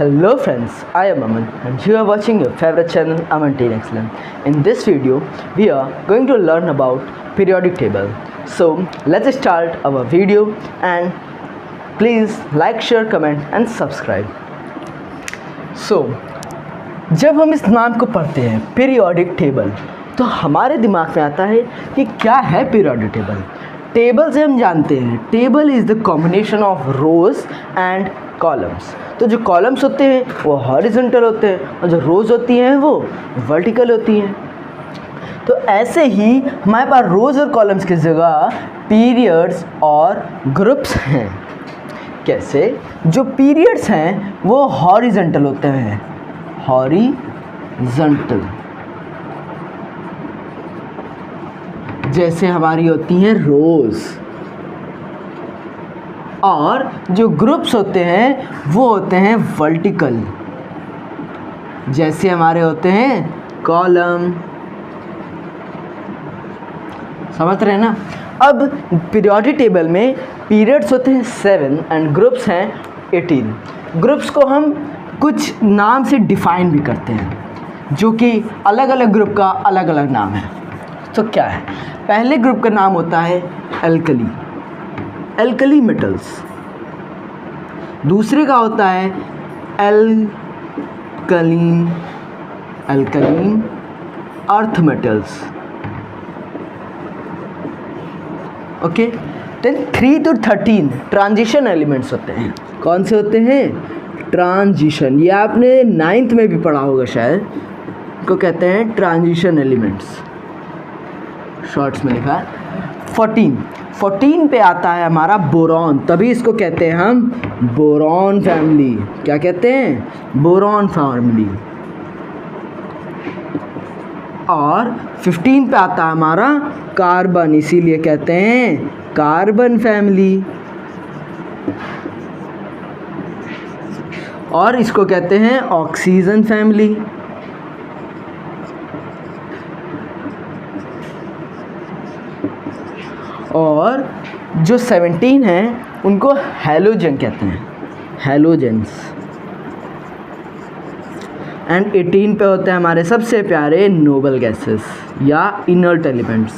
Hello friends, I am Aman and you are watching your favorite channel Aman Teen Excellent. In this video, we are going to learn about periodic table. So let's start our video and please like, share, comment and subscribe. So जब हम इस नाम को पढ़ते हैं periodic table तो हमारे दिमाग में आता है कि क्या है पीरियोडिक टेबल। टेबल से हम जानते हैं table is the combination of rose and columns. तो जो कॉलम्स होते हैं वो हॉरिजॉन्टल होते हैं और जो रोज होती हैं वो वर्टिकल होती हैं। तो ऐसे ही हमारे पास रोज और कॉलम्स की जगह पीरियड्स और ग्रुप्स हैं। कैसे? जो पीरियड्स हैं वो हॉरिजॉन्टल होते हैं, हॉरिजॉन्टल, जैसे हमारी होती हैं रोज, और जो ग्रुप्स होते हैं वो होते हैं वर्टिकल, जैसे हमारे होते हैं कॉलम। समझ रहे हैं ना? अब पीरियोडिक टेबल में पीरियड्स होते हैं 7 एंड ग्रुप्स हैं 18। ग्रुप्स को हम कुछ नाम से डिफाइन भी करते हैं, जो कि अलग अलग ग्रुप का अलग अलग नाम है। तो क्या है? पहले ग्रुप का नाम होता है एल्कली, एल्कली मेटल्स। दूसरे का होता है alkaline, alkaline earth metals. Okay, then 3 to 13 transition elements होते हैं। कौन से होते हैं? ट्रांजिशन। ये आपने 9th में भी पढ़ा होगा शायद, को कहते हैं ट्रांजिशन एलिमेंट्स, शॉर्ट्स में लिखा है। 14 पे आता है हमारा बोरॉन, तभी इसको कहते हैं हम बोरॉन फैमिली। क्या कहते हैं? Boron family. और 15 पे आता है हमारा कार्बन, इसीलिए कहते हैं कार्बन फैमिली। और इसको कहते हैं ऑक्सीजन फैमिली। और जो 17 हैं उनको हैलोजन कहते हैं, हैलोजेंस। एंड 18 पे होते हैं हमारे सबसे प्यारे नोबल गैसेस या इनर्ट एलिमेंट्स।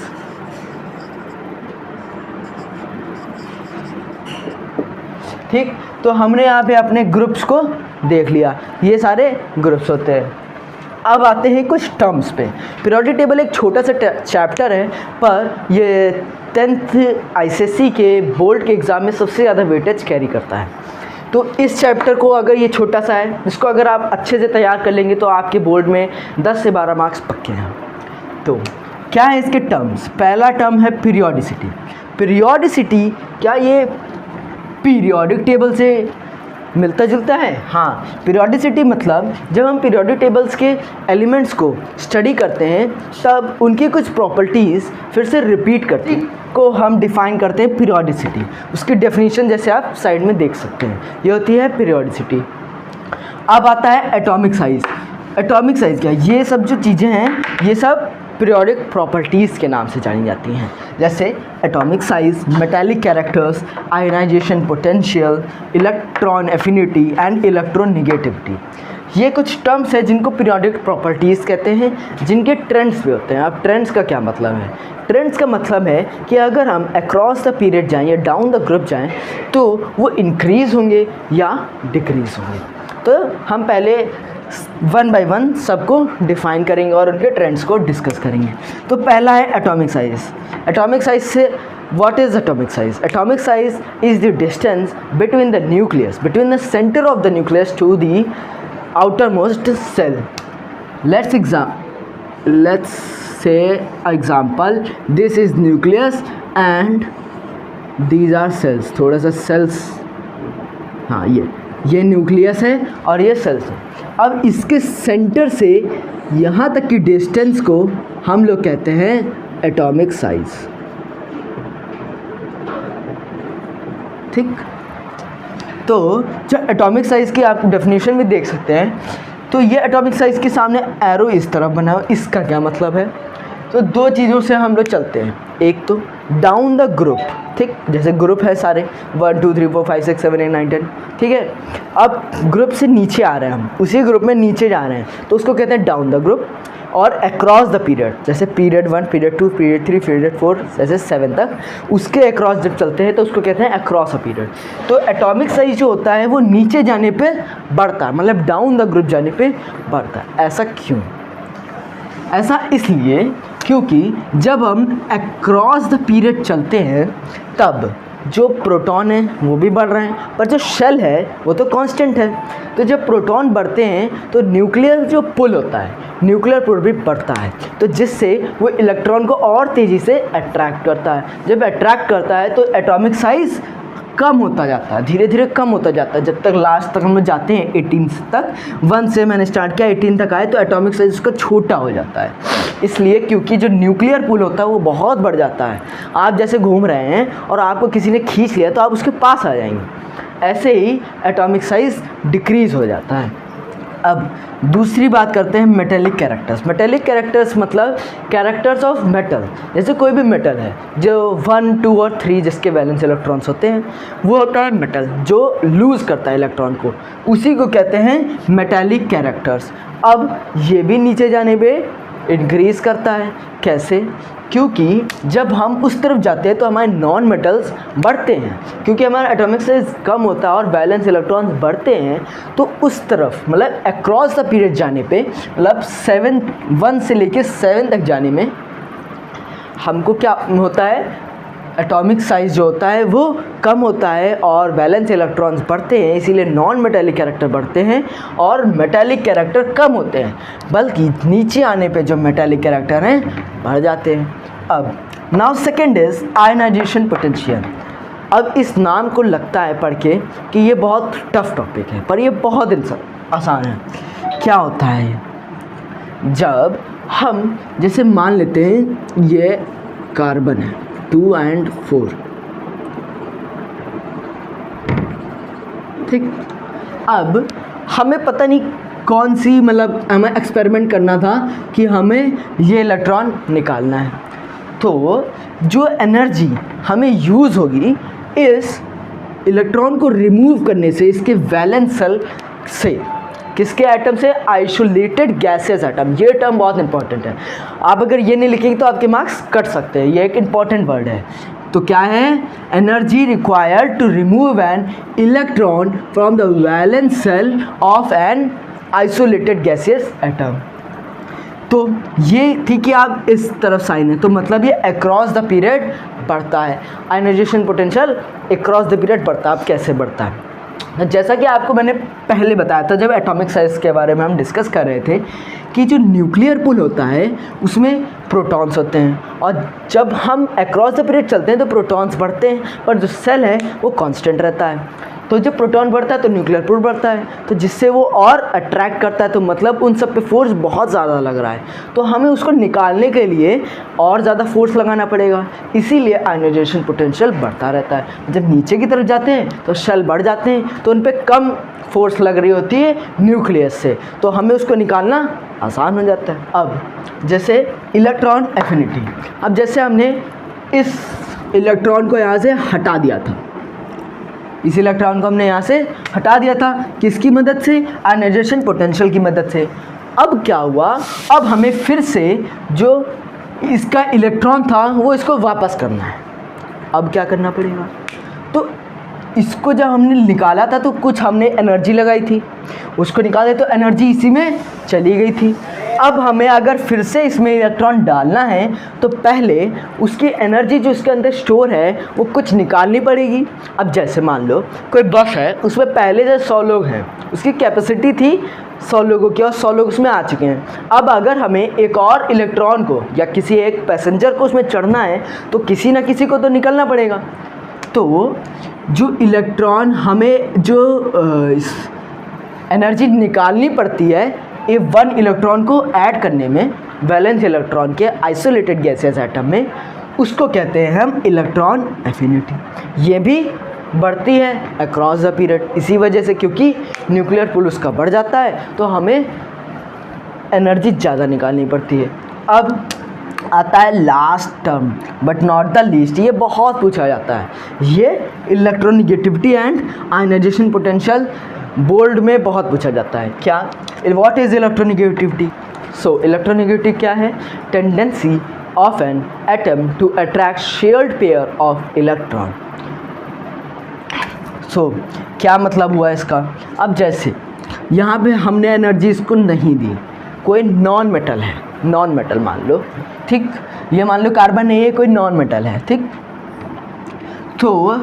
ठीक, तो हमने यहाँ पे अपने ग्रुप्स को देख लिया, ये सारे ग्रुप्स होते हैं। अब आते हैं कुछ टर्म्स पे। पीरियोडिक टेबल एक छोटा सा चैप्टर है, पर ये 10th ICSE के बोर्ड के एग्ज़ाम में सबसे ज़्यादा वेटेज कैरी करता है। तो इस चैप्टर को, अगर ये छोटा सा है, इसको अगर आप अच्छे से तैयार कर लेंगे तो आपके बोर्ड में 10 से 12 मार्क्स पक्के हैं। तो क्या है इसके टर्म्स? पहला टर्म है पीरियोडिसिटी। पीरियोडिसिटी क्या ये पीरियोडिक टेबल से मिलता जुलता है? हाँ, पीरियोडिसिटी मतलब जब हम पीरियोडिक टेबल्स के एलिमेंट्स को स्टडी करते हैं तब उनकी कुछ प्रॉपर्टीज़ फिर से रिपीट करती को हम डिफ़ाइन करते हैं पीरियोडिसिटी। उसकी डेफिनेशन जैसे आप साइड में देख सकते हैं, ये होती है पीरियोडिसिटी। अब आता है एटॉमिक साइज़। एटॉमिक साइज़ क्या? ये सब जो चीज़ें हैं ये सब पीरियोडिक प्रॉपर्टीज़ के नाम से जानी जाती हैं, जैसे atomic size, metallic characters, ionisation potential, electron affinity and electron negativity. ये कुछ टर्म्स हैं जिनको पीरियोडिक प्रॉपर्टीज़ कहते हैं, जिनके ट्रेंड्स भी होते हैं। अब ट्रेंड्स का क्या मतलब है? ट्रेंड्स का मतलब है कि अगर हम अक्रॉस द पीरियड जाएँ या डाउन द ग्रुप जाएँ तो वो इंक्रीज़ होंगे या डिक्रीज़ होंगे। तो हम पहले 1 by 1 सबको डिफ़ाइन करेंगे और उनके ट्रेंड्स को डिस्कस करेंगे। तो पहला है एटॉमिक साइज़। एटॉमिक साइज़ से what is atomic size? Atomic size is the distance between the nucleus, between the centre of the nucleus to the outermost cell. Let's say example, this is nucleus and these are cells. थोड़ा सा cells, हाँ ये nucleus है और ये sales है। अब इसके सेंटर से यहाँ तक की डिस्टेंस को हम लोग कहते हैं एटॉमिक साइज। ठीक, तो जो एटॉमिक साइज़ की आप डेफिनेशन भी देख सकते हैं। तो ये एटॉमिक साइज़ के सामने एरो इस तरफ बना है, इसका क्या मतलब है? तो दो चीज़ों से हम लोग चलते हैं, एक तो डाउन द ग्रुप, ठीक, जैसे ग्रुप है सारे 1 2 3 4 5 6 7 8 9 10, ठीक है। अब ग्रुप से नीचे आ रहे हैं हम, उसी ग्रुप में नीचे जा रहे हैं तो उसको कहते हैं डाउन द ग्रुप। और अक्रॉस द पीरियड, जैसे पीरियड 1 पीरियड 2 पीरियड 3 पीरियड 4 जैसे 7 तक, उसके अक्रॉस जब चलते हैं तो उसको कहते हैं अक्रॉस अ पीरियड। तो एटॉमिक साइज जो होता है वो नीचे जाने पे बढ़ता है, मतलब डाउन द ग्रुप जाने पे बढ़ता है। ऐसा क्यों? ऐसा इसलिए क्योंकि जब हम अक्रॉस द पीरियड चलते हैं तब जो प्रोटॉन है वो भी बढ़ रहे हैं, पर जो शेल है वो तो कांस्टेंट है। तो जब प्रोटॉन बढ़ते हैं तो न्यूक्लियर जो पुल होता है, न्यूक्लियर पुल भी बढ़ता है, तो जिससे वो इलेक्ट्रॉन को और तेज़ी से अट्रैक्ट करता है। जब अट्रैक्ट करता है तो एटॉमिक साइज़ कम होता जाता है, धीरे धीरे कम होता जाता है, जब तक लास्ट तक हम जाते हैं 18 तक। 1 से मैंने स्टार्ट किया, 18 तक आए तो एटॉमिक साइज उसका छोटा हो जाता है, इसलिए क्योंकि जो न्यूक्लियर पुल होता है वो बहुत बढ़ जाता है। आप जैसे घूम रहे हैं और आपको किसी ने खींच लिया तो आप उसके पास आ जाएंगे, ऐसे ही एटॉमिक साइज डिक्रीज़ हो जाता है। अब दूसरी बात करते हैं मेटेलिक कैरेक्टर्स। मेटेलिक कैरेक्टर्स मतलब कैरेक्टर्स ऑफ मेटल। जैसे कोई भी मेटल है जो 1 2 और 3 जिसके वैलेंस इलेक्ट्रॉन्स होते हैं वो होता है मेटल, जो लूज़ करता है इलेक्ट्रॉन को, उसी को कहते हैं मेटेलिक कैरेक्टर्स। अब ये भी नीचे जाने पे इंक्रीज़ करता है। कैसे? क्योंकि जब हम उस तरफ जाते हैं तो हमारे नॉन मेटल्स बढ़ते हैं, क्योंकि हमारा एटॉमिक साइज कम होता है और वैलेंस इलेक्ट्रॉन्स बढ़ते हैं। तो उस तरफ मतलब अक्रॉस द पीरियड जाने पे, मतलब 1 से लेके 7 तक जाने में हमको क्या होता है, एटॉमिक साइज़ जो होता है वो कम होता है और वैलेंस इलेक्ट्रॉन्स बढ़ते हैं, इसीलिए नॉन मेटेलिक कैरेक्टर बढ़ते हैं और मेटेलिक कैरेक्टर कम होते हैं, बल्कि नीचे आने पे जो मेटेलिक कैरेक्टर हैं बढ़ जाते हैं। अब now second is ionisation potential. अब इस नाम को लगता है पढ़ के कि ये बहुत टफ टॉपिक है, पर ये बहुत आसान है। क्या होता है ये? जब हम जैसे मान लेते हैं ये कार्बन है 2 और 4, ठीक। अब हमें पता नहीं कौन सी, मतलब हमें एक्सपेरिमेंट करना था कि हमें ये इलेक्ट्रॉन निकालना है, तो जो एनर्जी हमें यूज़ होगी इस इलेक्ट्रॉन को रिमूव करने से, इसके वैलेंस शेल से, किसके एटम से? Isolated gases atom. ये टर्म बहुत इंपॉर्टेंट है, आप अगर ये नहीं लिखेंगे तो आपके मार्क्स कट सकते हैं, ये एक इंपॉर्टेंट वर्ड है। तो क्या है? Energy required to remove an electron from the valence shell of an isolated gaseous atom. तो ये थी कि आप इस तरफ साइन है, तो मतलब ये अक्रॉस द पीरियड बढ़ता है। Ionisation potential across the period बढ़ता है। अब कैसे बढ़ता है? जैसा कि आपको मैंने पहले बताया था जब एटॉमिक साइज के बारे में हम डिस्कस कर रहे थे कि जो न्यूक्लियर पुल होता है उसमें प्रोटॉन्स होते हैं, और जब हम अक्रॉस द पीरियड चलते हैं तो प्रोटॉन्स बढ़ते हैं, पर जो सेल है वो कांस्टेंट रहता है। तो जब प्रोटॉन बढ़ता है तो न्यूक्लियर पुल बढ़ता है, तो जिससे वो और अट्रैक्ट करता है, तो मतलब उन सब पे फोर्स बहुत ज़्यादा लग रहा है, तो हमें उसको निकालने के लिए और ज़्यादा फोर्स लगाना पड़ेगा, इसीलिए आयनाइजेशन पोटेंशियल बढ़ता रहता है। जब नीचे की तरफ जाते हैं तो शेल बढ़ जाते हैं, तो उन पर कम फोर्स लग रही होती है न्यूक्लियस से, तो हमें उसको निकालना आसान हो जाता है। अब जैसे इलेक्ट्रॉन एफिनिटी, अब जैसे हमने इस इलेक्ट्रॉन को यहाँ से हटा दिया था, इस इलेक्ट्रॉन को हमने यहाँ से हटा दिया था, किसकी मदद से? आयनाइजेशन पोटेंशियल की मदद से। अब क्या हुआ? अब हमें फिर से जो इसका इलेक्ट्रॉन था वो इसको वापस करना है। अब क्या करना पड़ेगा? तो इसको जब हमने निकाला था तो कुछ हमने एनर्जी लगाई थी, उसको निकाले तो एनर्जी इसी में चली गई थी। अब हमें अगर फिर से इसमें इलेक्ट्रॉन डालना है तो पहले उसकी एनर्जी जो इसके अंदर स्टोर है वो कुछ निकालनी पड़ेगी। अब जैसे मान लो कोई बस है, उसमें पहले जो 100 लोग हैं, उसकी कैपेसिटी थी 100 लोगों की और 100 लोग उसमें आ चुके हैं। अब अगर हमें एक और इलेक्ट्रॉन को या किसी एक पैसेंजर को उसमें चढ़ना है तो किसी ना किसी को तो निकलना पड़ेगा। तो जो इलेक्ट्रॉन हमें जो एनर्जी निकालनी पड़ती है ये 1 इलेक्ट्रॉन को ऐड करने में वैलेंस इलेक्ट्रॉन के आइसोलेटेड गैसियस एटम में, उसको कहते हैं हम इलेक्ट्रॉन एफिनिटी। ये भी बढ़ती है अक्रॉस द पीरियड, इसी वजह से क्योंकि न्यूक्लियर पुल उसका बढ़ जाता है तो हमें एनर्जी ज़्यादा निकालनी पड़ती है। अब आता है last term but not the least, ये बहुत पूछा जाता है, ये electronegativity and ionization potential bold में बहुत पूछा जाता है। क्या, what is electronegativity? So electronegativity क्या है? Tendency of an atom to attract shared pair of electron. So क्या मतलब हुआ इसका? अब जैसे यहाँ पे हमने एनर्जी इसको नहीं दी, कोई नॉन मेटल है, नॉन मेटल मान लो, ठीक, ये मान लो कार्बन है, ये कोई नॉन मेटल है, ठीक, तो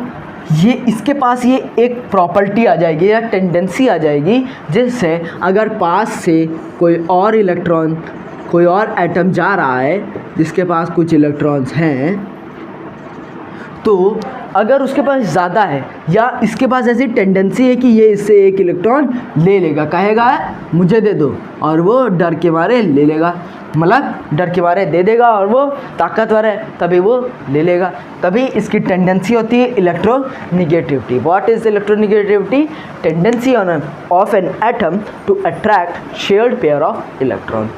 ये इसके पास ये एक प्रॉपर्टी आ जाएगी या टेंडेंसी आ जाएगी जिससे अगर पास से कोई और इलेक्ट्रॉन, कोई और एटम जा रहा है जिसके पास कुछ इलेक्ट्रॉन्स हैं, तो अगर उसके पास ज़्यादा है या इसके पास ऐसी टेंडेंसी है कि ये इससे एक इलेक्ट्रॉन ले लेगा, कहेगा मुझे दे दो, और वो डर के मारे ले लेगा, मतलब डर के मारे दे देगा, और वो ताकतवर है तभी वो ले लेगा, तभी इसकी टेंडेंसी होती है electronegativity. What is electronegativity? Tendency of an atom to attract shared pair of electron.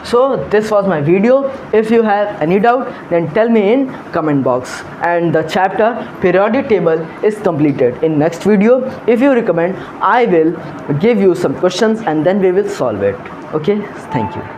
So this was my video. If you have any doubt, then tell me in comment box. And the chapter periodic table is completed. In next video, if you recommend, I will give you some questions and then we will solve it. Okay, thank you.